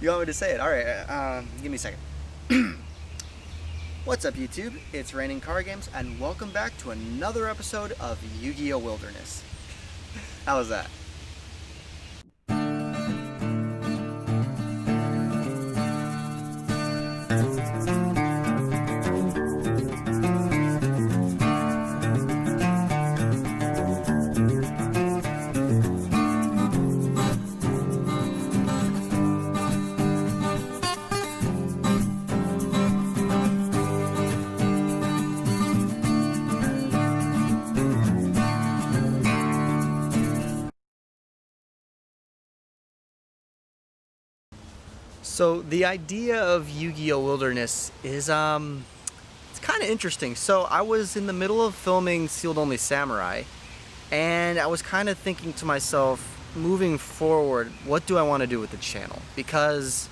You want me to say it? All right, give me a second. What's up, YouTube? It's Raining Car Games, and welcome back to another episode of YuGiOh Wilderness. How was that? So the idea of YuGiOh Wilderness is it's kind of interesting. So I was in the middle of filming Sealed Only Samurai, and I was kind of thinking to myself, moving forward, what do I want to do with the channel? Because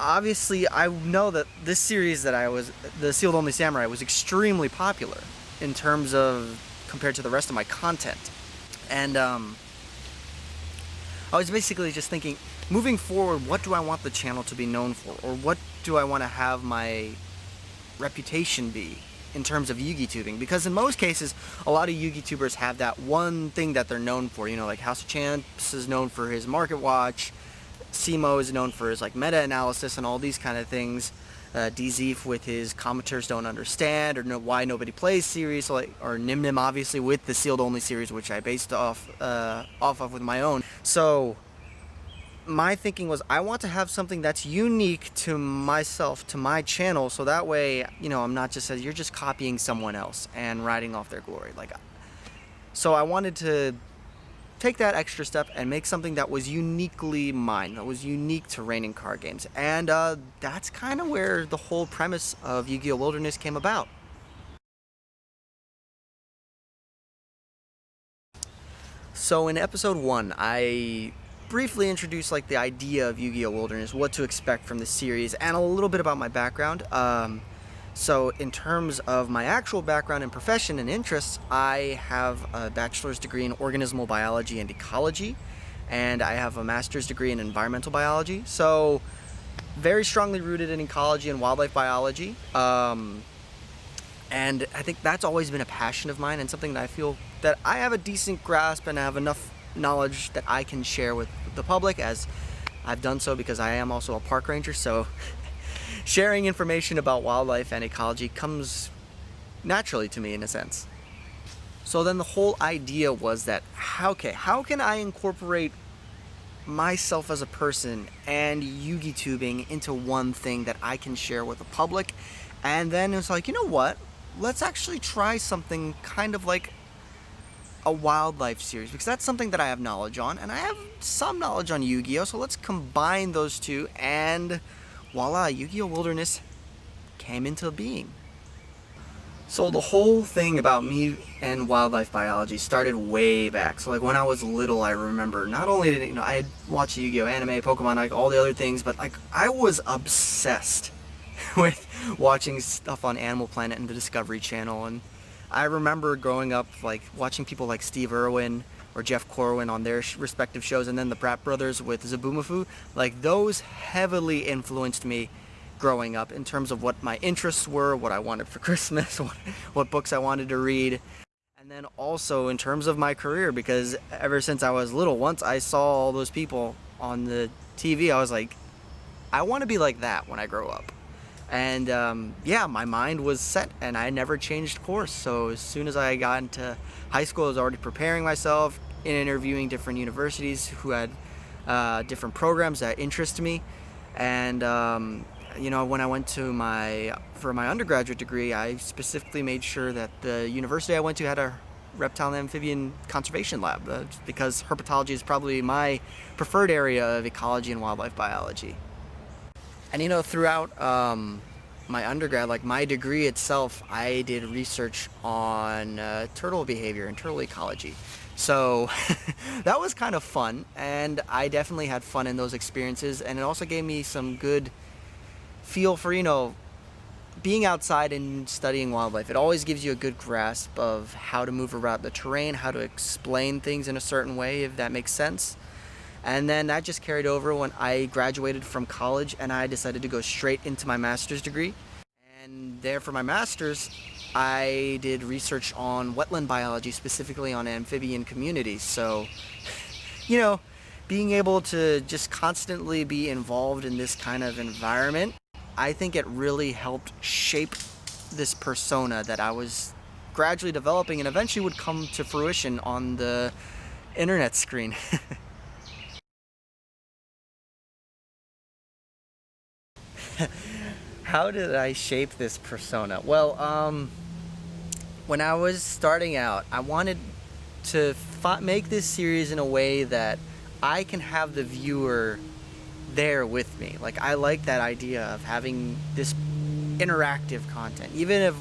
obviously I know that this series the Sealed Only Samurai, was extremely popular in terms of compared to the rest of my content. And I was basically just thinking, moving forward, what do I want the channel to be known for? Or what do I want to have my reputation be in terms of YugiTubing? Because in most cases, a lot of YugiTubers have that one thing that they're known for. You know, like House of Champs is known for his market watch, Simo is known for his like meta-analysis and all these kind of things. DZ with his Commenters Don't Understand, or Why Nobody Plays series, or Nim Nim obviously with the Sealed Only series, which I based off of with my own. So my thinking was, I want to have something that's unique to myself, to my channel, so that way, you know, I'm not just you're just copying someone else and riding off their glory. So I wanted to take that extra step and make something that was uniquely mine, that was unique to Raining Car Games. And that's kind of where the whole premise of YuGiOh Wilderness came about. So in episode 1, I briefly introduced like the idea of YuGiOh Wilderness, what to expect from the series, and a little bit about my background. So in terms of my actual background and profession and interests, I have a bachelor's degree in organismal biology and ecology, and I have a master's degree in environmental biology. So very strongly rooted in ecology and wildlife biology. And I think that's always been a passion of mine, and something that I feel that I have a decent grasp and I have enough knowledge that I can share with the public, as I've done so because I am also a park ranger. So sharing information about wildlife and ecology comes naturally to me in a sense. So then the whole idea was that, how can I incorporate myself as a person and YugiTubing into one thing that I can share with the public? And then it's like, you know what? Let's actually try something kind of like a wildlife series, because that's something that I have knowledge on, and I have some knowledge on Yu-Gi-Oh! So let's combine those two, and voila, YuGiOh Wilderness came into being. So the whole thing about me and wildlife biology started way back. So like when I was little, I remember not only did I had watched Yu-Gi-Oh! Anime, Pokemon, like all the other things, but like I was obsessed with watching stuff on Animal Planet and the Discovery Channel. And I remember growing up like watching people like Steve Irwin or Jeff Corwin on their respective shows, and then the Pratt brothers with Zabumafu. Like those heavily influenced me growing up in terms of what my interests were, what I wanted for Christmas, what books I wanted to read. And then also in terms of my career, because ever since I was little, once I saw all those people on the TV, I was like, I want to be like that when I grow up. And yeah, my mind was set and I never changed course. So as soon as I got into high school, I was already preparing myself in interviewing different universities who had different programs that interest me. And you know, when I went to for my undergraduate degree, I specifically made sure that the university I went to had a reptile and amphibian conservation lab, because herpetology is probably my preferred area of ecology and wildlife biology. And you know, throughout my undergrad, like my degree itself, I did research on turtle behavior and turtle ecology. So that was kind of fun, and I definitely had fun in those experiences, and it also gave me some good feel for, you know, being outside and studying wildlife. It always gives you a good grasp of how to move around the terrain, how to explain things in a certain way, if that makes sense. And then that just carried over when I graduated from college and I decided to go straight into my master's degree. And there for my master's, I did research on wetland biology, specifically on amphibian communities. So, you know, being able to just constantly be involved in this kind of environment, I think it really helped shape this persona that I was gradually developing and eventually would come to fruition on the internet screen. How did I shape this persona? Well, when I was starting out, I wanted to make this series in a way that I can have the viewer there with me. Like, I like that idea of having this interactive content, even if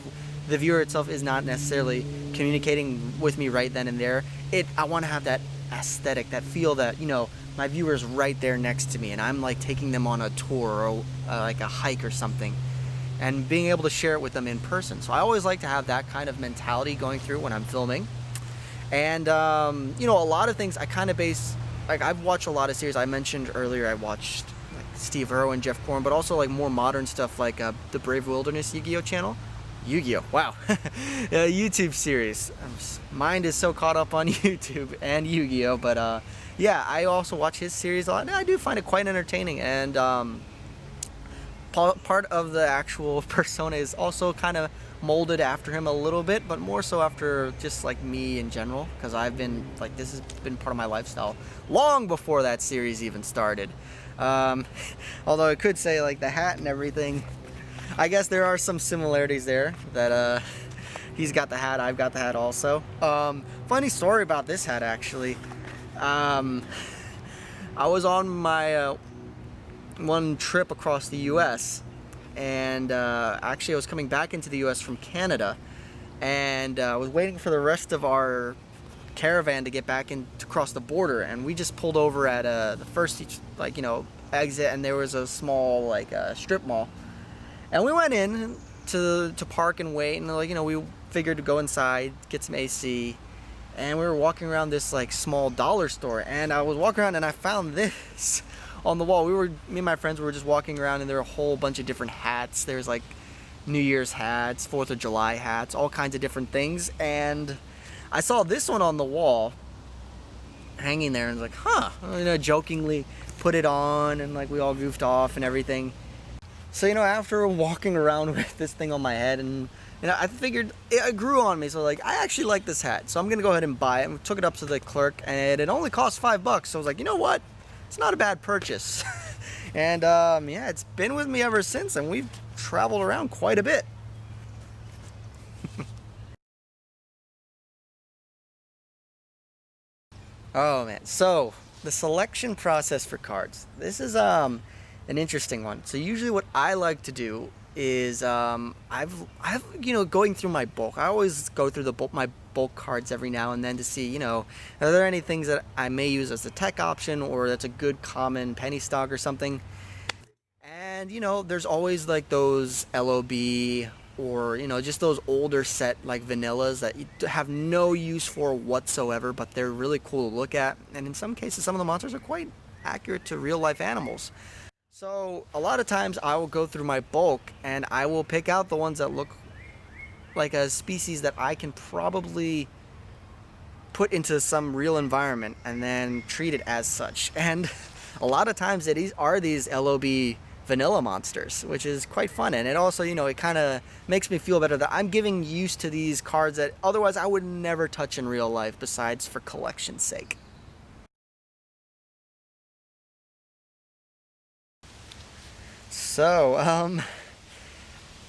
the viewer itself is not necessarily communicating with me right then and there. I want to have that aesthetic, that feel that, you know, my viewer's right there next to me and I'm like taking them on a tour or like a hike or something, and being able to share it with them in person. So I always like to have that kind of mentality going through when I'm filming. And you know, a lot of things I kind of base, like, I've watched a lot of series. I mentioned earlier I watched like Steve Irwin, Jeff Korn, but also like more modern stuff like the Brave Wilderness YuGiOh channel. YuGiOh, wow. YouTube series. Mind is so caught up on YouTube and YuGiOh, but yeah, I also watch his series a lot, and I do find it quite entertaining. And part of the actual persona is also kind of molded after him a little bit, but more so after just like me in general, because I've been like, this has been part of my lifestyle long before that series even started. Although I could say like the hat and everything, I guess there are some similarities there, that he's got the hat, I've got the hat also. Funny story about this hat, actually. I was on my one trip across the US, and actually I was coming back into the US from Canada, and I was waiting for the rest of our caravan to get back in to cross the border, and we just pulled over at the first, like, you know, exit, and there was a small like strip mall, and we went in to park and wait, and like, you know, we figured to go inside, get some AC, and we were walking around this like small dollar store, and I was walking around and I found this on the wall. Me and my friends were just walking around, and there were a whole bunch of different hats. There's like New Year's hats, 4th of July hats, all kinds of different things, and I saw this one on the wall hanging there, and I was like, huh, you know, jokingly put it on, and like we all goofed off and everything. So, you know, after walking around with this thing on my head, and you know, I figured it grew on me. So like, I actually like this hat, so I'm gonna go ahead and buy it. And we took it up to the clerk, and it only cost $5. So I was like, you know what? It's not a bad purchase. And yeah, it's been with me ever since, and we've traveled around quite a bit. Oh man, so the selection process for cards. This is an interesting one. So usually what I like to do is I've you know, going through my bulk. I always go through my bulk cards every now and then to see, you know, are there any things that I may use as a tech option, or that's a good common penny stock or something. And you know, there's always like those LOB, or you know, just those older set like vanillas that you have no use for whatsoever, but they're really cool to look at, and in some cases some of the monsters are quite accurate to real life animals. So a lot of times I will go through my bulk and I will pick out the ones that look like a species that I can probably put into some real environment and then treat it as such. And a lot of times are these LOB vanilla monsters, which is quite fun. And it also, you know, it kind of makes me feel better that I'm giving use to these cards that otherwise I would never touch in real life, besides for collection's sake. So,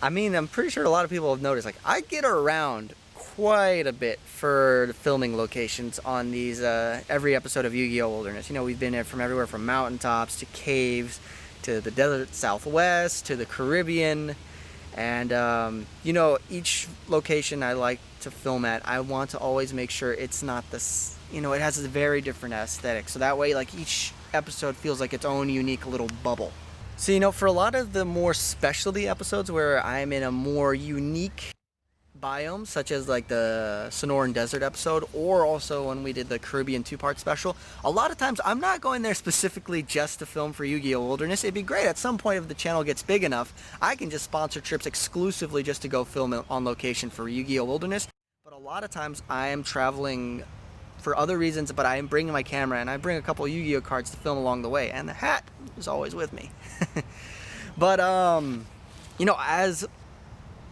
I mean, I'm pretty sure a lot of people have noticed, like, I get around quite a bit for the filming locations on these, every episode of YuGiOh Wilderness. You know, we've been from everywhere from mountaintops to caves to the desert Southwest to the Caribbean. And, you know, each location I like to film at, I want to always make sure it's not this, you know, it has a very different aesthetic. So that way, like, each episode feels like its own unique little bubble. So, you know, for a lot of the more specialty episodes where I'm in a more unique biomes, such as like the Sonoran Desert episode, or also when we did the Caribbean two-part special, a lot of times I'm not going there specifically just to film for YuGiOh Wilderness. It'd be great at some point if the channel gets big enough, I can just sponsor trips exclusively just to go film on location for YuGiOh Wilderness. But a lot of times I am traveling for other reasons, but I am bringing my camera and I bring a couple of Yu-Gi-Oh cards to film along the way, and the hat is always with me. But you know, as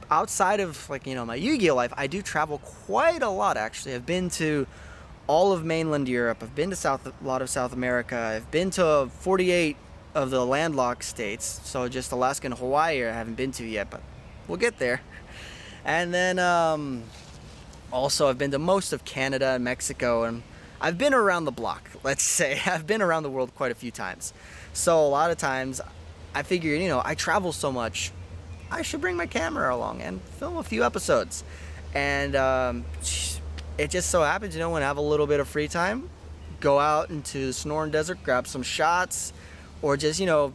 outside of like, you know, my Yu-Gi-Oh life, I do travel quite a lot actually. I've been to all of mainland Europe, I've been to a lot of South America, I've been to 48 of the landlocked states, so just Alaska and Hawaii I haven't been to yet, but we'll get there. And then also I've been to most of Canada and Mexico, and I've been around the block, let's say. I've been around the world quite a few times. So a lot of times I figured, you know, I travel so much, I should bring my camera along and film a few episodes. And it just so happens, you know, when I have a little bit of free time, go out into the Sonoran Desert, grab some shots, or just, you know,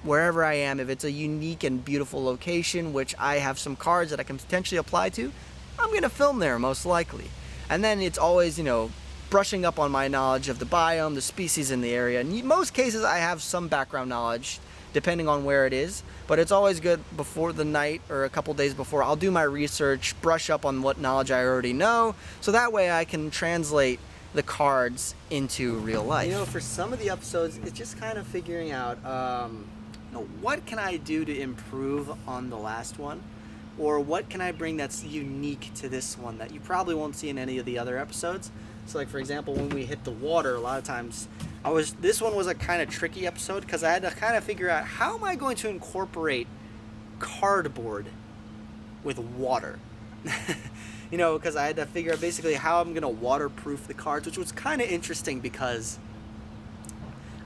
wherever I am, if it's a unique and beautiful location, which I have some cards that I can potentially apply to, I'm gonna film there most likely. And then it's always, you know, brushing up on my knowledge of the biome, the species in the area. In most cases I have some background knowledge depending on where it is, but it's always good before the night or a couple days before, I'll do my research, brush up on what knowledge I already know, so that way I can translate the cards into real life. You know, for some of the episodes, it's just kind of figuring out, you know, what can I do to improve on the last one? Or what can I bring that's unique to this one that you probably won't see in any of the other episodes? So like, for example, when we hit the water, a lot of times this one was a kind of tricky episode because I had to kind of figure out, how am I going to incorporate cardboard with water? You know, because I had to figure out basically how I'm going to waterproof the cards, which was kind of interesting because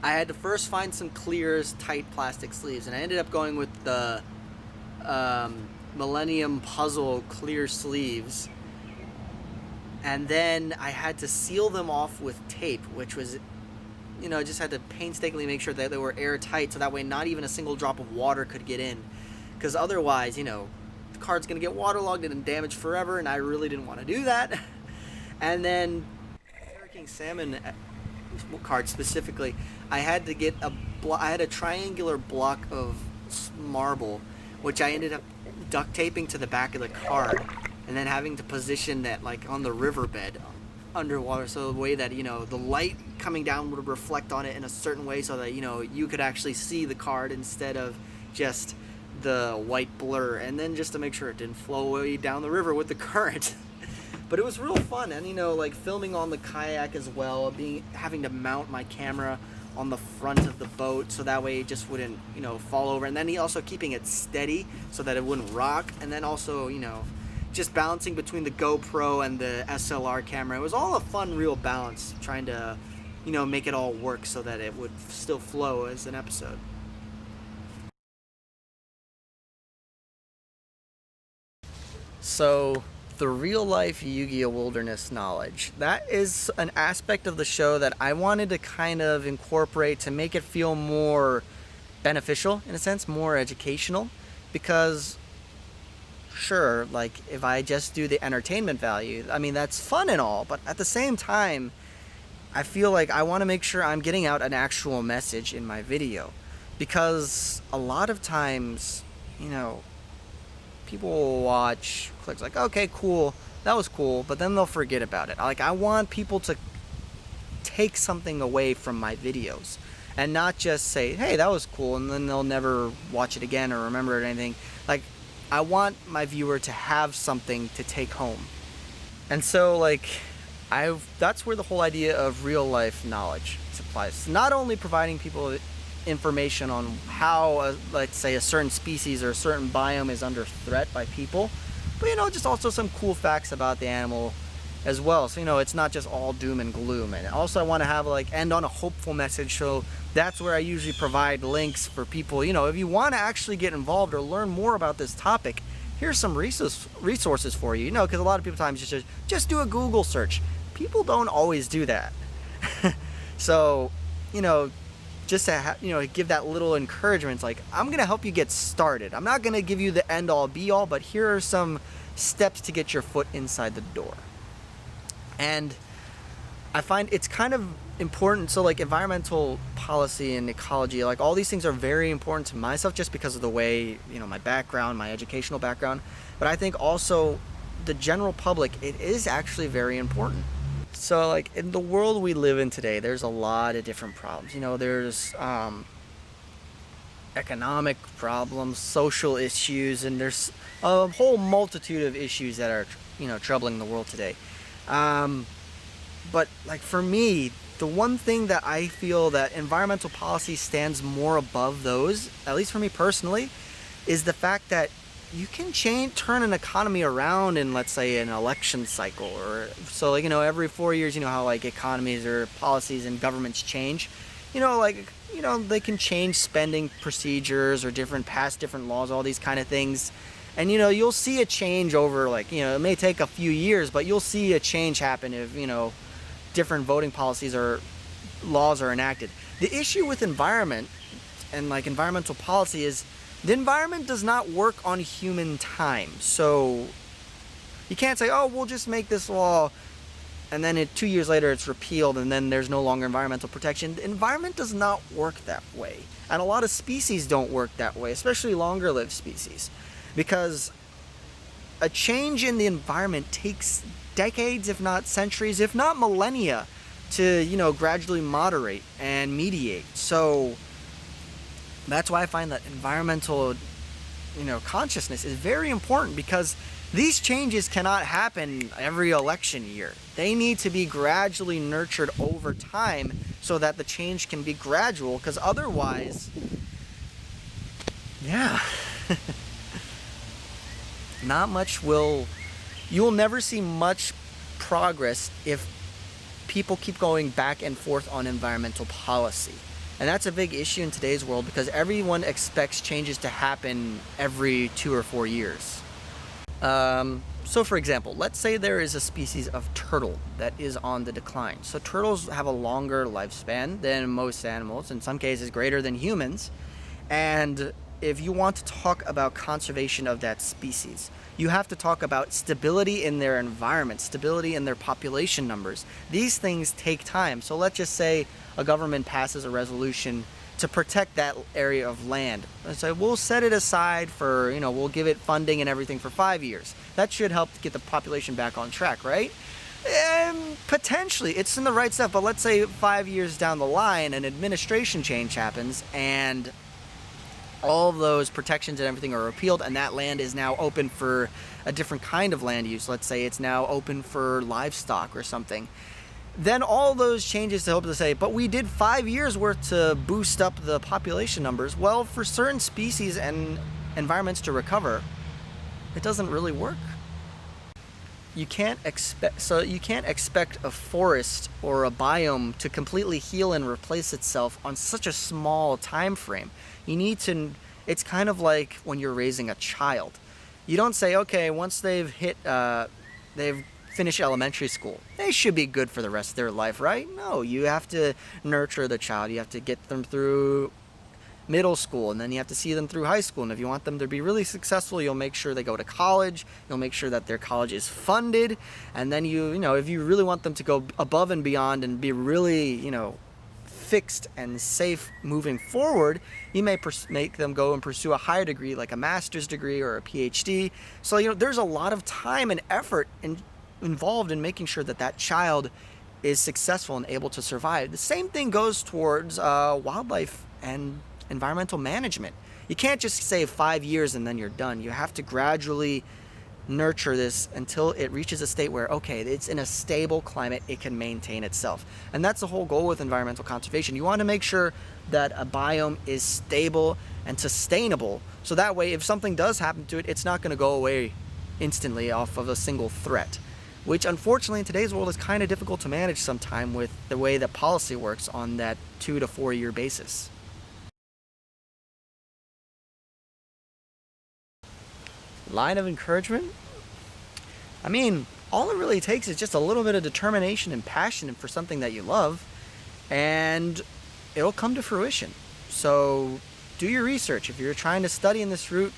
I had to first find some clear, tight plastic sleeves, and I ended up going with the Millennium Puzzle clear sleeves, and then I had to seal them off with tape, which was, you know, I just had to painstakingly make sure that they were airtight so that way not even a single drop of water could get in, because otherwise, you know, the card's gonna get waterlogged and damaged forever, and I really didn't want to do that. And then King Salmon card specifically, I had to get I had a triangular block of marble, which I ended up duct taping to the back of the card, and then having to position that like on the riverbed underwater, so the way that, you know, the light coming down would reflect on it in a certain way so that, you know, you could actually see the card instead of just the white blur, and then just to make sure it didn't flow away down the river with the current. But it was real fun, and, you know, like filming on the kayak as well, having to mount my camera on the front of the boat so that way it just wouldn't, you know, fall over, and then also keeping it steady so that it wouldn't rock, and then also, you know, just balancing between the GoPro and the SLR camera. It was all a fun, real balance, trying to, you know, make it all work so that it would still flow as an episode. So the real life Yu-Gi-Oh Wilderness knowledge, that is an aspect of the show that I wanted to kind of incorporate to make it feel more beneficial, in a sense, more educational, because sure, like if I just do the entertainment value, I mean, that's fun and all, but at the same time, I feel like I want to make sure I'm getting out an actual message in my video, because a lot of times, you know, people will watch clips like, okay, cool, that was cool, but then they'll forget about it. Like, I want people to take something away from my videos and not just say, hey, that was cool, and then they'll never watch it again or remember it or anything. Like, I want my viewer to have something to take home. And so, like, that's where the whole idea of real life knowledge applies. Not only providing people information on how, let's say, a certain species or a certain biome is under threat by people, but, you know, just also some cool facts about the animal as well. So, you know, it's not just all doom and gloom. And also I want to have, like, end on a hopeful message, so that's where I usually provide links for people. You know, if you want to actually get involved or learn more about this topic, here's some resources for you. You know, because a lot of people times just do a Google search. People don't always do that. So, you know, just to you know, give that little encouragement, like, I'm gonna help you get started. I'm not gonna give you the end all be all, but here are some steps to get your foot inside the door. And I find it's kind of important. So like environmental policy and ecology, like all these things are very important to myself just because of the way, my background, my educational background. But I think also the general public, it is actually very important. So like in the world we live in today, there's a lot of different problems. There's economic problems, social issues, and there's a whole multitude of issues that are, troubling the world today. But like for me, the one thing that I feel that environmental policy stands more above those, at least for me personally, is the fact that you can turn an economy around in, let's say, an election cycle. Or so like, every 4 years, how like economies or policies and governments change. They can change spending procedures or pass different laws, all these kind of things. And, you'll see a change over it may take a few years, but you'll see a change happen if, different voting policies or laws are enacted. The issue with environment and environmental policy is the environment does not work on human time. So you can't say, oh, we'll just make this law and then 2 years later it's repealed and then there's no longer environmental protection. The environment does not work that way. And a lot of species don't work that way, especially longer lived species, because a change in the environment takes decades, if not centuries, if not millennia, to gradually moderate and mediate. So that's why I find that environmental consciousness is very important, because these changes cannot happen every election year. They need to be gradually nurtured over time so that the change can be gradual, because otherwise, you'll never see much progress if people keep going back and forth on environmental policy. And that's a big issue in today's world, because everyone expects changes to happen every 2 or 4 years. So for example, let's say there is a species of turtle that is on the decline. So turtles have a longer lifespan than most animals, in some cases greater than humans. And if you want to talk about conservation of that species, you have to talk about stability in their environment, stability in their population numbers. These things take time. So let's just say a government passes a resolution to protect that area of land. So we'll set it aside for, we'll give it funding and everything for 5 years. That should help to get the population back on track, right? And potentially, it's in the right stuff, but let's say 5 years down the line, an administration change happens, and all of those protections and everything are repealed, and that land is now open for a different kind of land use. Let's say it's now open for livestock or something. Then all those changes to hope to say, but we did 5 years worth to boost up the population numbers. Well, for certain species and environments to recover, it doesn't really work. You can't expect a forest or a biome to completely heal and replace itself on such a small time frame. It's kind of like when you're raising a child. You don't say, okay, once they've finished elementary school, they should be good for the rest of their life, right? No, you have to nurture the child. You have to get them through middle school, and then you have to see them through high school. And if you want them to be really successful, you'll make sure they go to college. You'll make sure that their college is funded. And then if you really want them to go above and beyond and be really, fixed and safe moving forward, you may make them go and pursue a higher degree, like a master's degree or a PhD. So, there's a lot of time and effort involved in making sure that that child is successful and able to survive. The same thing goes towards wildlife and environmental management. You can't just say 5 years and then you're done. You have to gradually nurture this until it reaches a state where, okay, it's in a stable climate, it can maintain itself. And that's the whole goal with environmental conservation. You want to make sure that a biome is stable and sustainable, so that way if something does happen to it, it's not going to go away instantly off of a single threat, which unfortunately in today's world is kind of difficult to manage sometime with the way that policy works on that 2 to 4 year basis. Line of encouragement? I mean, all it really takes is just a little bit of determination and passion for something that you love, and it'll come to fruition. So do your research. If you're trying to study in this route,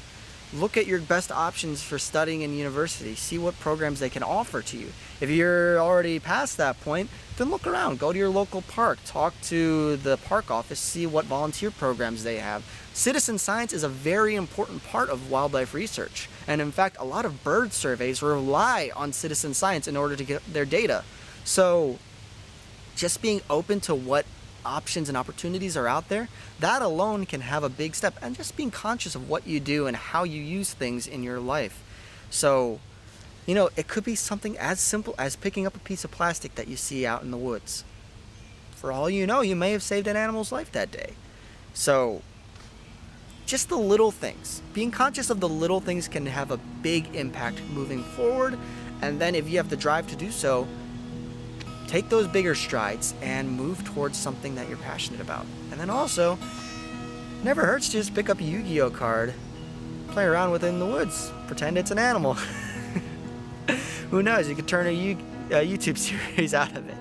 look at your best options for studying in university. See what programs they can offer to you. If you're already past that point, then look around. Go to your local park. Talk to the park office. See what volunteer programs they have. Citizen science is a very important part of wildlife research. And in fact, a lot of bird surveys rely on citizen science in order to get their data. So just being open to what options and opportunities are out there, that alone can have a big step. And just being conscious of what you do and how you use things in your life. So, it could be something as simple as picking up a piece of plastic that you see out in the woods. For all you know, you may have saved an animal's life that day. So, just the little things. Being conscious of the little things can have a big impact moving forward. And then if you have the drive to do so, take those bigger strides and move towards something that you're passionate about. And then also, never hurts to just pick up a Yu-Gi-Oh card, play around with it in the woods, pretend it's an animal. Who knows, you could turn a YouTube series out of it.